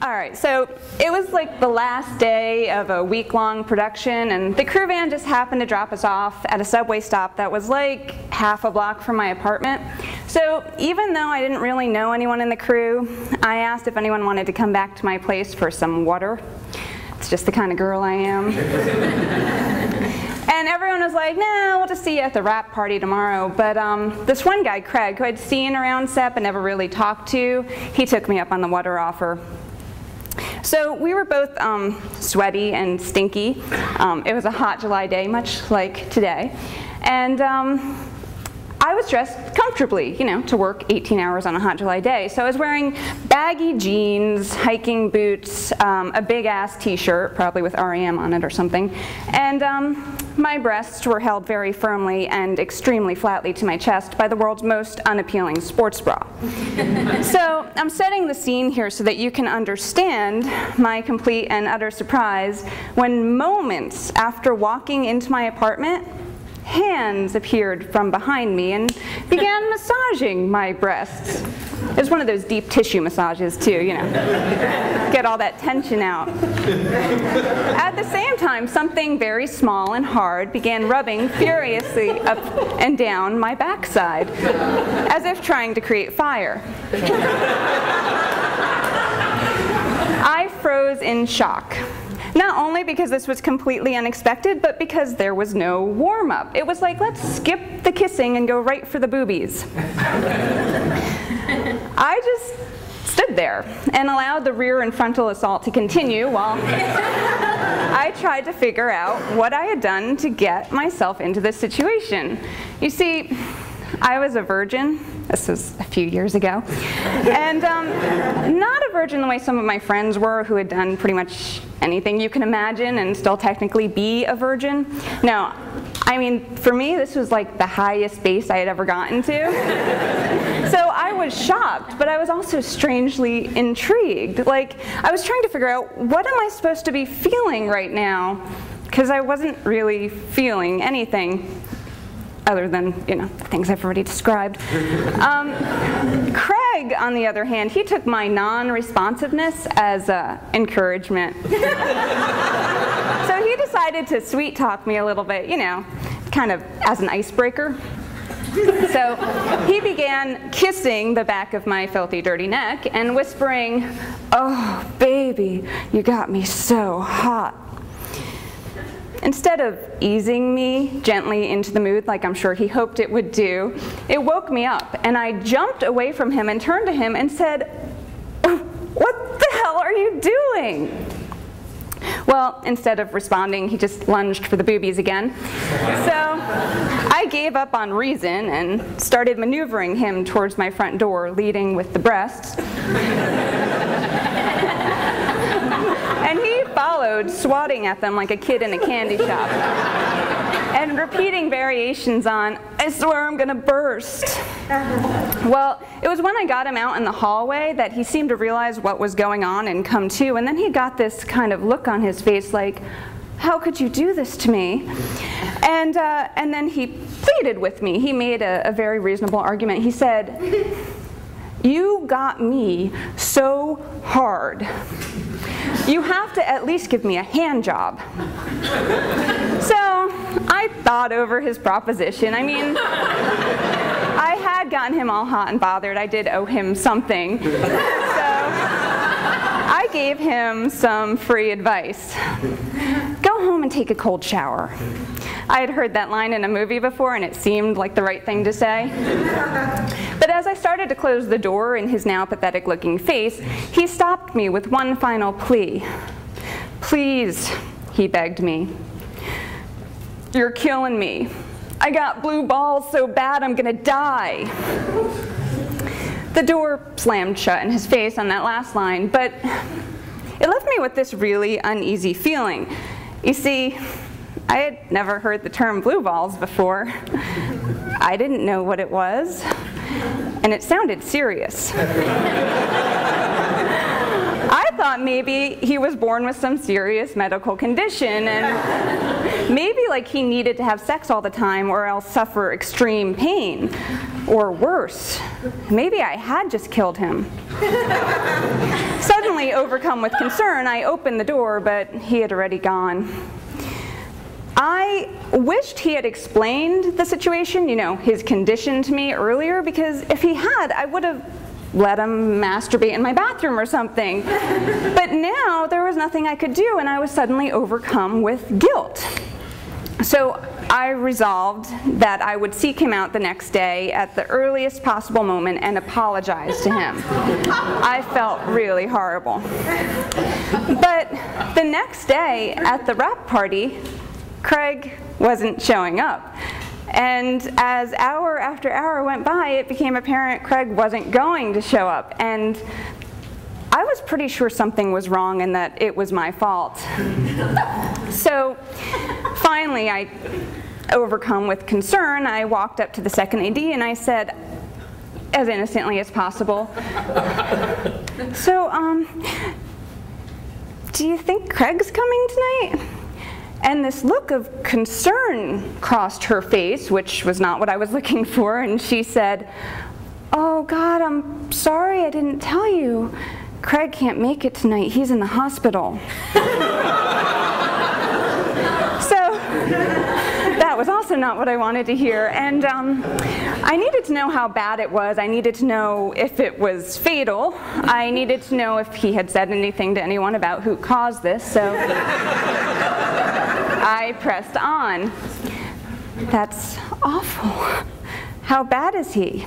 All right, so it was like the last day of a week-long production, and the crew van just happened to drop us off at a subway stop that was like half a block from my apartment. So even though I didn't really know anyone in the crew, I asked if anyone wanted to come back to my place for some water. It's just the kind of girl I am. And everyone was like, nah, we'll just see you at the rap party tomorrow. But this one guy, Craig, who I'd seen around SEP and never really talked to, he took me up on the water offer. So we were both sweaty and stinky. It was a hot July day, much like today. And I was dressed comfortably, you know, to work 18 hours on a hot July day. So I was wearing baggy jeans, hiking boots, a big-ass t-shirt, probably with REM on it or something. And my breasts were held very firmly and extremely flatly to my chest by the world's most unappealing sports bra. So I'm setting the scene here so that you can understand my complete and utter surprise when moments after walking into my apartment, hands appeared from behind me and began massaging my breasts. It was one of those deep tissue massages too, you know, get all that tension out. At the same time, something very small and hard began rubbing furiously up and down my backside, as if trying to create fire. I froze in shock. Not only because this was completely unexpected, but because there was no warm-up. It was like, let's skip the kissing and go right for the boobies. I just stood there and allowed the rear and frontal assault to continue while I tried to figure out what I had done to get myself into this situation. You see, I was a virgin. This was a few years ago. And not a virgin the way some of my friends were who had done pretty much anything you can imagine and still technically be a virgin. No, I mean, for me, this was like the highest base I had ever gotten to. So I was shocked, but I was also strangely intrigued. Like, I was trying to figure out, what am I supposed to be feeling right now? Because I wasn't really feeling anything other than, you know, the things I've already described. Craig, on the other hand, he took my non-responsiveness as encouragement. So he decided to sweet talk me a little bit, you know, kind of as an icebreaker. So he began kissing the back of my filthy, dirty neck and whispering, "Oh, baby, you got me so hot." Instead of easing me gently into the mood like I'm sure he hoped it would do, it woke me up, and I jumped away from him and turned to him and said, "What the hell are you doing?" Well, instead of responding, he just lunged for the boobies again. So I gave up on reason and started maneuvering him towards my front door, leading with the breasts. And he followed, swatting at them like a kid in a candy shop, and repeating variations on, "I swear I'm gonna burst." Well, it was when I got him out in the hallway that he seemed to realize what was going on and come to, and then he got this kind of look on his face like, "How could you do this to me?" And then he pleaded with me. He made a very reasonable argument. He said, "You got me so hard. You have to at least give me a hand job." So I thought over his proposition. I mean, I had gotten him all hot and bothered. I did owe him something. So I gave him some free advice. Go home and take a cold shower. I had heard that line in a movie before, and it seemed like the right thing to say. But as I started to close the door in his now pathetic-looking face, he stopped me with one final plea. "Please," he begged me. "You're killing me. I got blue balls so bad I'm gonna die." The door slammed shut in his face on that last line, but it left me with this really uneasy feeling. You see, I had never heard the term blue balls before. I didn't know what it was, and it sounded serious. I thought maybe he was born with some serious medical condition, and maybe like he needed to have sex all the time or else suffer extreme pain. Or worse, maybe I had just killed him. Suddenly overcome with concern, I opened the door, but he had already gone. I wished he had explained the situation, his condition to me earlier, because if he had, I would have let him masturbate in my bathroom or something. But now there was nothing I could do, and I was suddenly overcome with guilt. So I resolved that I would seek him out the next day at the earliest possible moment and apologize to him. I felt really horrible. But the next day at the wrap party, Craig wasn't showing up. And as hour after hour went by, it became apparent Craig wasn't going to show up. And I was pretty sure something was wrong and that it was my fault. So finally, I, overcome with concern, I walked up to the second AD and I said, as innocently as possible, so, do you think Craig's coming tonight? And this look of concern crossed her face, which was not what I was looking for, and she said, oh God, I'm sorry I didn't tell you. Craig can't make it tonight, he's in the hospital. So that was also not what I wanted to hear, and I needed to know how bad it was. I needed to know if it was fatal. I needed to know if he had said anything to anyone about who caused this, so I pressed on. That's awful. How bad is he?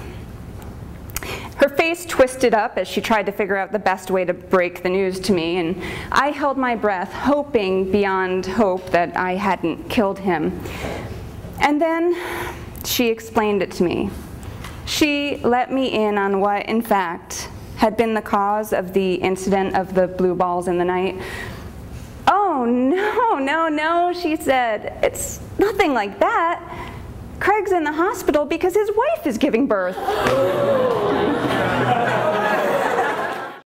Her face twisted up as she tried to figure out the best way to break the news to me, and I held my breath, hoping beyond hope that I hadn't killed him. And then she explained it to me. She let me in on what, in fact, had been the cause of the incident of the blue balls in the night. Oh, no, she said. It's nothing like that. Craig's in the hospital because his wife is giving birth.